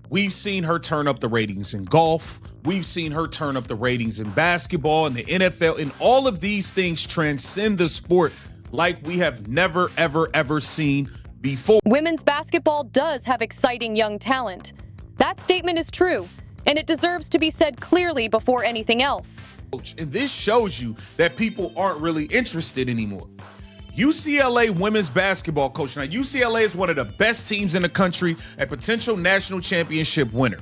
We've seen her turn up the ratings in golf. We've seen her turn up the ratings in basketball and the NFL, and all of these things transcend the sport like we have never, ever, ever seen before. Women's basketball does have exciting young talent. That statement is true, and it deserves to be said clearly before anything else. And this shows you that people aren't really interested anymore. UCLA women's basketball coach. Now, UCLA is one of the best teams in the country, a potential national championship winner.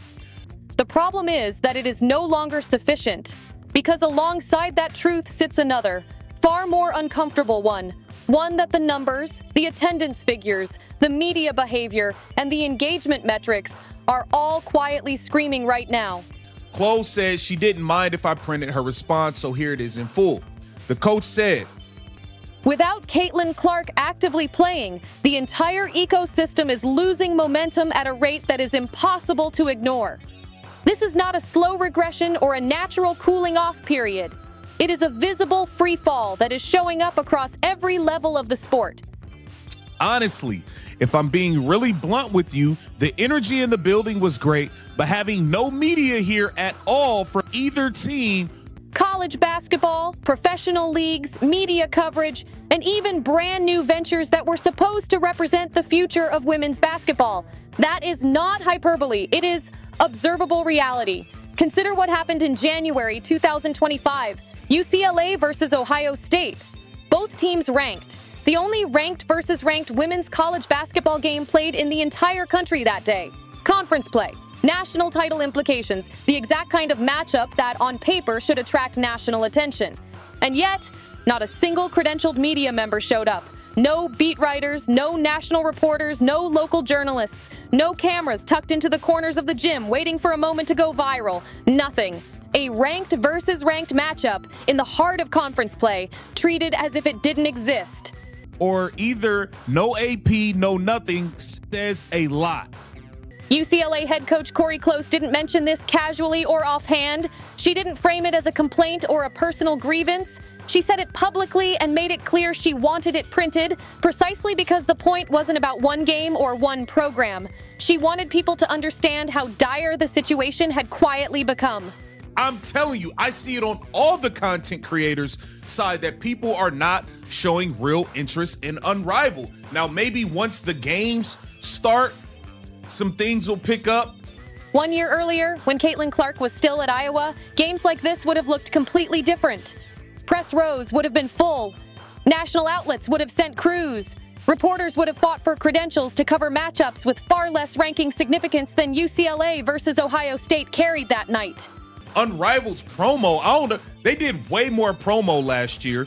The problem is that it is no longer sufficient, because alongside that truth sits another, far more uncomfortable one that the numbers, the attendance figures, the media behavior, and the engagement metrics are all quietly screaming right now. Chloe said she didn't mind if I printed her response, so here it is in full. The coach said, "Without Caitlin Clark actively playing, the entire ecosystem is losing momentum at a rate that is impossible to ignore. This is not a slow regression or a natural cooling off period. It is a visible free fall that is showing up across every level of the sport." Honestly, if I'm being really blunt with you, the energy in the building was great, but having no media here at all for either team. College basketball, professional leagues, media coverage, and even brand new ventures that were supposed to represent the future of women's basketball. That is not hyperbole. It is observable reality. Consider what happened in January 2025, UCLA versus Ohio State. Both teams ranked. The only ranked versus ranked women's college basketball game played in the entire country that day. Conference play. National title implications, the exact kind of matchup that on paper should attract national attention. And yet, not a single credentialed media member showed up. No beat writers, no national reporters, no local journalists, no cameras tucked into the corners of the gym waiting for a moment to go viral. Nothing. A ranked versus ranked matchup in the heart of conference play, treated as if it didn't exist. Or either no AP, no nothing says a lot. UCLA head coach Corey Close didn't mention this casually or offhand. She didn't frame it as a complaint or a personal grievance. She said it publicly and made it clear she wanted it printed, precisely because the point wasn't about one game or one program. She wanted people to understand how dire the situation had quietly become. I'm telling you, I see it on all the content creators' side that people are not showing real interest in Unrivaled. Now, maybe once the games start, some things will pick up. 1 year earlier, when Caitlin Clark was still at Iowa, games like this would have looked completely different. Press rows would have been full. National outlets would have sent crews. Reporters would have fought for credentials to cover matchups with far less ranking significance than UCLA versus Ohio State carried that night. Unrivaled's promo, I don't know, they did way more promo last year.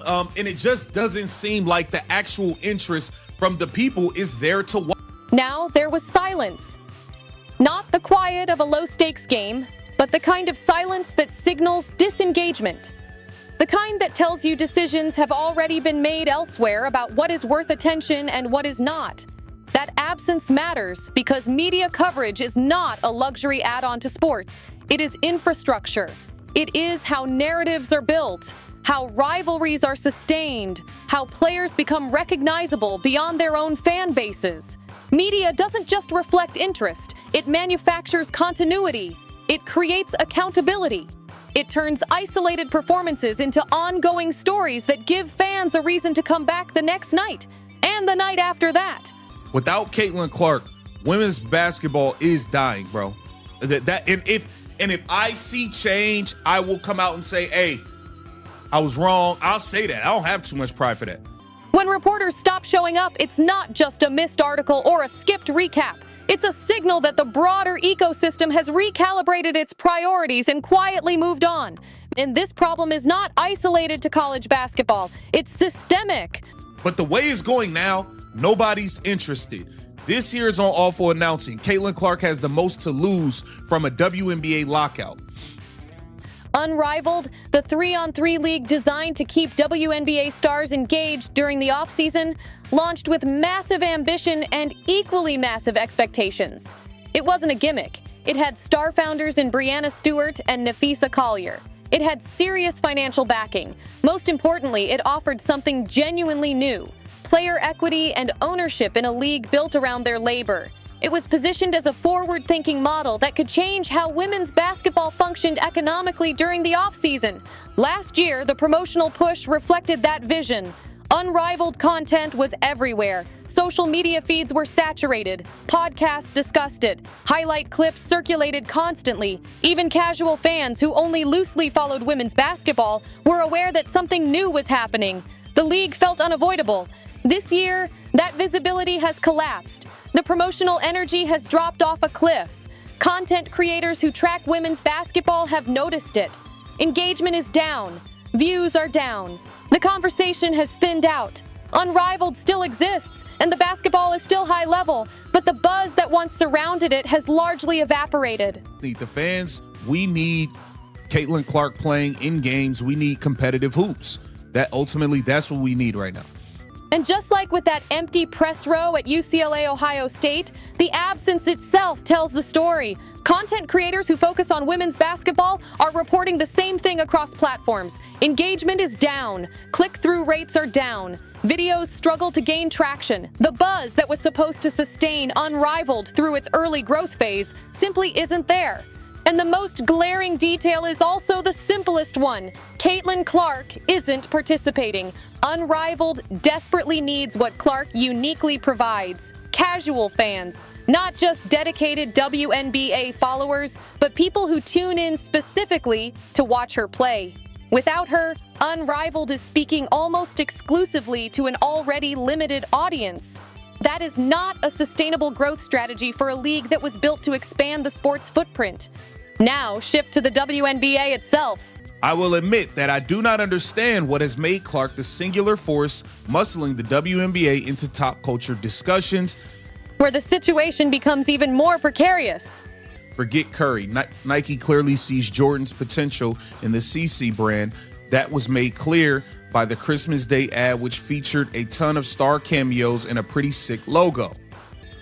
And it just doesn't seem like the actual interest from the people is there to watch. Now there was silence. Not the quiet of a low-stakes game, but the kind of silence that signals disengagement. The kind that tells you decisions have already been made elsewhere about what is worth attention and what is not. That absence matters because media coverage is not a luxury add-on to sports. It is infrastructure. It is how narratives are built, how rivalries are sustained, how players become recognizable beyond their own fan bases. Media doesn't just reflect interest, it manufactures continuity. It creates accountability. It turns isolated performances into ongoing stories that give fans a reason to come back the next night and the night after that. Without Caitlin Clark, women's basketball is dying, bro. And if I see change, I will come out and say, hey, I was wrong. I'll say that. I don't have too much pride for that. When reporters stop showing up, it's not just a missed article or a skipped recap. It's a signal that the broader ecosystem has recalibrated its priorities and quietly moved on. And this problem is not isolated to college basketball. It's systemic. But the way it's going now, nobody's interested. This here is on Awful Announcing. Caitlin Clark has the most to lose from a WNBA lockout. Unrivaled, the 3-on-3 league designed to keep WNBA stars engaged during the offseason, launched with massive ambition and equally massive expectations. It wasn't a gimmick. It had star founders in Brianna Stewart and Nafisa Collier. It had serious financial backing. Most importantly, it offered something genuinely new: player equity and ownership in a league built around their labor. It was positioned as a forward-thinking model that could change how women's basketball functioned economically during the offseason. Last year, the promotional push reflected that vision. Unrivaled content was everywhere. Social media feeds were saturated. Podcasts discussed it. Highlight clips circulated constantly. Even casual fans who only loosely followed women's basketball were aware that something new was happening. The league felt unavoidable. This year, that visibility has collapsed. The promotional energy has dropped off a cliff. Content creators who track women's basketball have noticed it. Engagement is down. Views are down. The conversation has thinned out. Unrivaled still exists, and the basketball is still high level, but the buzz that once surrounded it has largely evaporated. The fans, we need Caitlin Clark playing in games. We need competitive hoops. That's what we need right now. And just like with that empty press row at UCLA Ohio State, the absence itself tells the story. Content creators who focus on women's basketball are reporting the same thing across platforms. Engagement is down. Click-through rates are down. Videos struggle to gain traction. The buzz that was supposed to sustain Unrivaled through its early growth phase simply isn't there. And the most glaring detail is also the simplest one. Caitlin Clark isn't participating. Unrivaled desperately needs what Clark uniquely provides. Casual fans. Not just dedicated WNBA followers, but people who tune in specifically to watch her play. Without her, Unrivaled is speaking almost exclusively to an already limited audience. That is not a sustainable growth strategy for a league that was built to expand the sport's footprint. Now, shift to the WNBA itself. I will admit that I do not understand what has made Clark the singular force muscling the WNBA into top culture discussions, where the situation becomes even more precarious. Forget Curry. Nike clearly sees Jordan's potential in the CC brand. That was made clear by the Christmas Day ad, which featured a ton of star cameos and a pretty sick logo.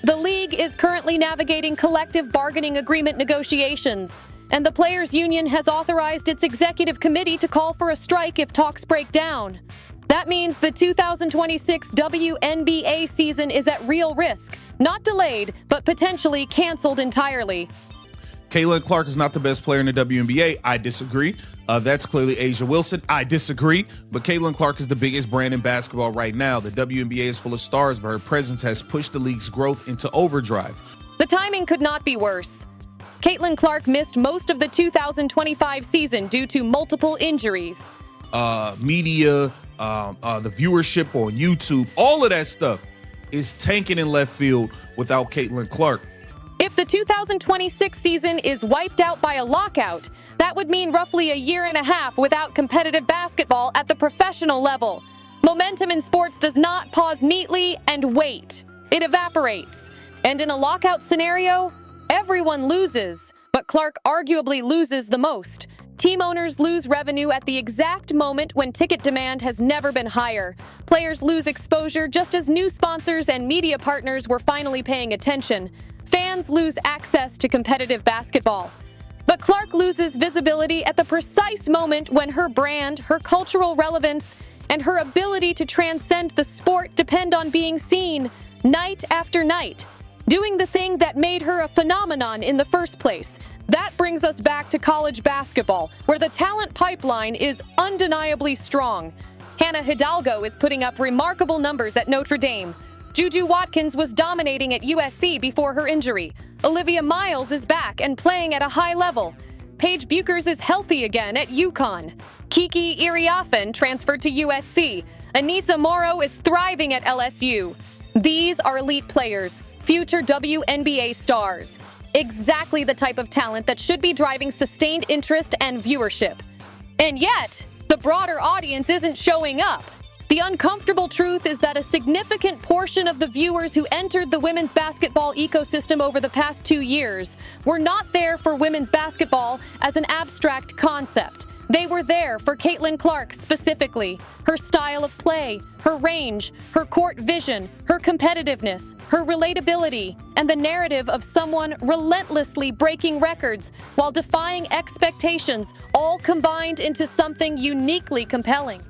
The league is currently navigating collective bargaining agreement negotiations, and the Players' Union has authorized its executive committee to call for a strike if talks break down. That means the 2026 WNBA season is at real risk, not delayed, but potentially canceled entirely. Caitlin Clark is not the best player in the WNBA. I disagree. That's clearly Asia Wilson. I disagree. But Caitlin Clark is the biggest brand in basketball right now. The WNBA is full of stars, but her presence has pushed the league's growth into overdrive. The timing could not be worse. Caitlin Clark missed most of the 2025 season due to multiple injuries. Media, the viewership on YouTube, all of that stuff is tanking in left field without Caitlin Clark. If the 2026 season is wiped out by a lockout, that would mean roughly a year and a half without competitive basketball at the professional level. Momentum in sports does not pause neatly and wait. It evaporates. And in a lockout scenario, everyone loses, but Clark arguably loses the most. Team owners lose revenue at the exact moment when ticket demand has never been higher. Players lose exposure just as new sponsors and media partners were finally paying attention. Fans lose access to competitive basketball. But Clark loses visibility at the precise moment when her brand, her cultural relevance, and her ability to transcend the sport depend on being seen night after night, doing the thing that made her a phenomenon in the first place. That brings us back to college basketball, where the talent pipeline is undeniably strong. Hannah Hidalgo is putting up remarkable numbers at Notre Dame. Juju Watkins was dominating at USC before her injury. Olivia Miles is back and playing at a high level. Paige Buchers is healthy again at UConn. Kiki Iriafen transferred to USC. Anissa Morrow is thriving at LSU. These are elite players, future WNBA stars. Exactly the type of talent that should be driving sustained interest and viewership. And yet, the broader audience isn't showing up. The uncomfortable truth is that a significant portion of the viewers who entered the women's basketball ecosystem over the past 2 years were not there for women's basketball as an abstract concept. They were there for Caitlin Clark specifically, her style of play, her range, her court vision, her competitiveness, her relatability, and the narrative of someone relentlessly breaking records while defying expectations, all combined into something uniquely compelling.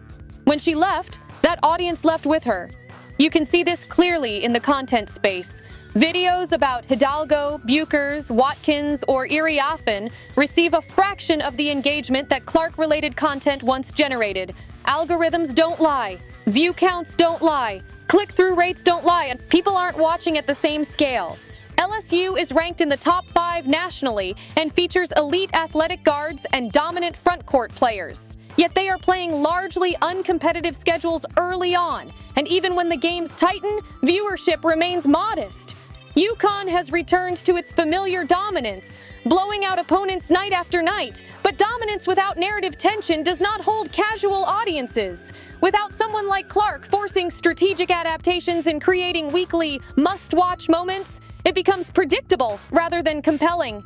When she left, that audience left with her. You can see this clearly in the content space. Videos about Hidalgo, Buchers, Watkins, or Iriafen receive a fraction of the engagement that Clark-related content once generated. Algorithms don't lie. View counts don't lie. Click-through rates don't lie, and people aren't watching at the same scale. LSU is ranked in the top 5 nationally and features elite athletic guards and dominant frontcourt players. Yet they are playing largely uncompetitive schedules early on, and even when the games tighten, viewership remains modest. UConn has returned to its familiar dominance, blowing out opponents night after night, but dominance without narrative tension does not hold casual audiences. Without someone like Clark forcing strategic adaptations and creating weekly must-watch moments, it becomes predictable rather than compelling.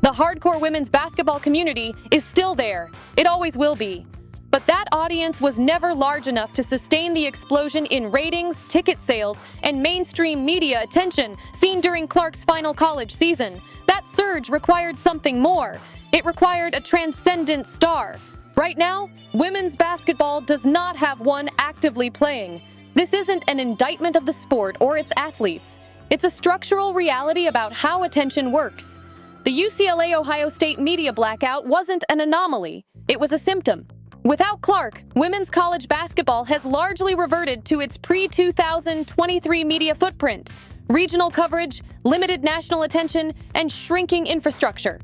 The hardcore women's basketball community is still there. It always will be. But that audience was never large enough to sustain the explosion in ratings, ticket sales, and mainstream media attention seen during Clark's final college season. That surge required something more. It required a transcendent star. Right now, women's basketball does not have one actively playing. This isn't an indictment of the sport or its athletes. It's a structural reality about how attention works. The UCLA-Ohio State media blackout wasn't an anomaly. It was a symptom. Without Clark, women's college basketball has largely reverted to its pre-2023 media footprint: regional coverage, limited national attention, and shrinking infrastructure.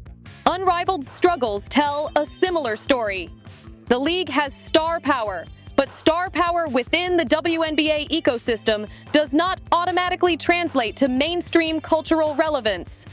Unrivaled struggles tell a similar story. The league has star power, but star power within the WNBA ecosystem does not automatically translate to mainstream cultural relevance.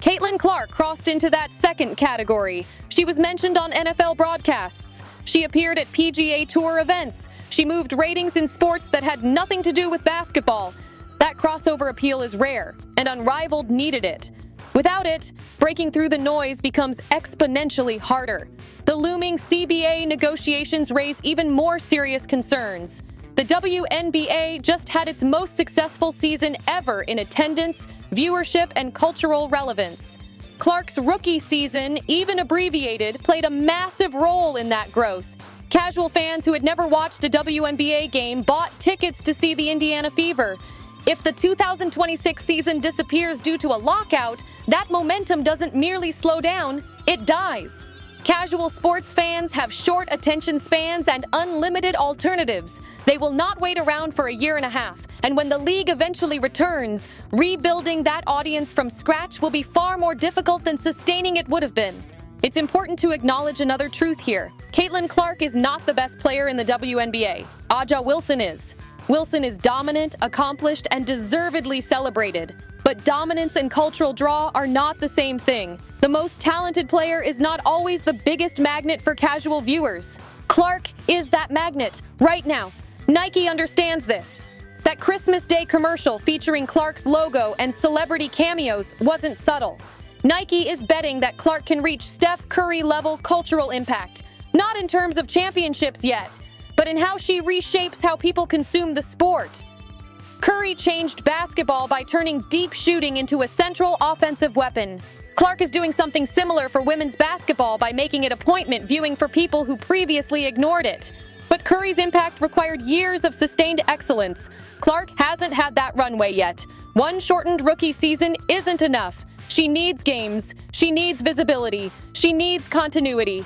Caitlin Clark crossed into that second category. She was mentioned on NFL broadcasts. She appeared at PGA Tour events. She moved ratings in sports that had nothing to do with basketball. That crossover appeal is rare, and Unrivaled needed it. Without it, breaking through the noise becomes exponentially harder. The looming CBA negotiations raise even more serious concerns. The WNBA just had its most successful season ever in attendance, viewership, and cultural relevance. Clark's rookie season, even abbreviated, played a massive role in that growth. Casual fans who had never watched a WNBA game bought tickets to see the Indiana Fever. If the 2026 season disappears due to a lockout, that momentum doesn't merely slow down, it dies. Casual sports fans have short attention spans and unlimited alternatives. They will not wait around for a year and a half, and when the league eventually returns, rebuilding that audience from scratch will be far more difficult than sustaining it would have been. It's important to acknowledge another truth here. Caitlin Clark is not the best player in the WNBA. Aja Wilson is. Wilson is dominant, accomplished, and deservedly celebrated. But dominance and cultural draw are not the same thing. The most talented player is not always the biggest magnet for casual viewers. Clark is that magnet, right now. Nike understands this. That Christmas Day commercial featuring Clark's logo and celebrity cameos wasn't subtle. Nike is betting that Clark can reach Steph Curry-level cultural impact, not in terms of championships yet, but in how she reshapes how people consume the sport. Curry changed basketball by turning deep shooting into a central offensive weapon. Clark is doing something similar for women's basketball by making it appointment viewing for people who previously ignored it. But Curry's impact required years of sustained excellence. Clark hasn't had that runway yet. One shortened rookie season isn't enough. She needs games. She needs visibility. She needs continuity.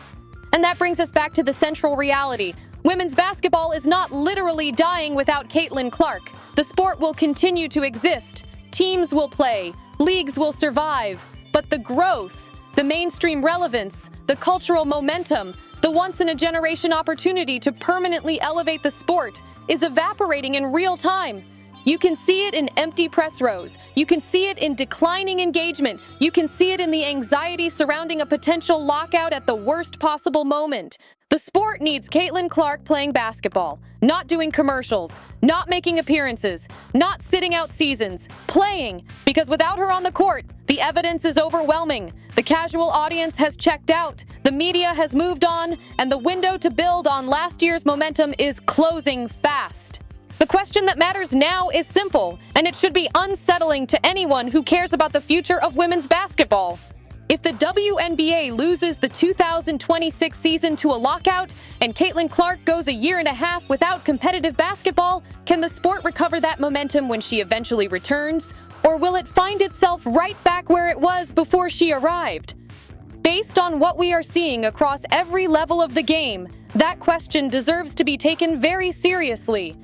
And that brings us back to the central reality. Women's basketball is not literally dying without Caitlin Clark. The sport will continue to exist. Teams will play. Leagues will survive. But the growth, the mainstream relevance, the cultural momentum, the once-in-a-generation opportunity to permanently elevate the sport is evaporating in real time. You can see it in empty press rows. You can see it in declining engagement. You can see it in the anxiety surrounding a potential lockout at the worst possible moment. The sport needs Caitlin Clark playing basketball, not doing commercials, not making appearances, not sitting out seasons, playing, because without her on the court, the evidence is overwhelming. The casual audience has checked out, the media has moved on, and the window to build on last year's momentum is closing fast. The question that matters now is simple, and it should be unsettling to anyone who cares about the future of women's basketball. If the WNBA loses the 2026 season to a lockout and Caitlin Clark goes a year and a half without competitive basketball, can the sport recover that momentum when she eventually returns? or will it find itself right back where it was before she arrived? Based on what we are seeing across every level of the game, that question deserves to be taken very seriously.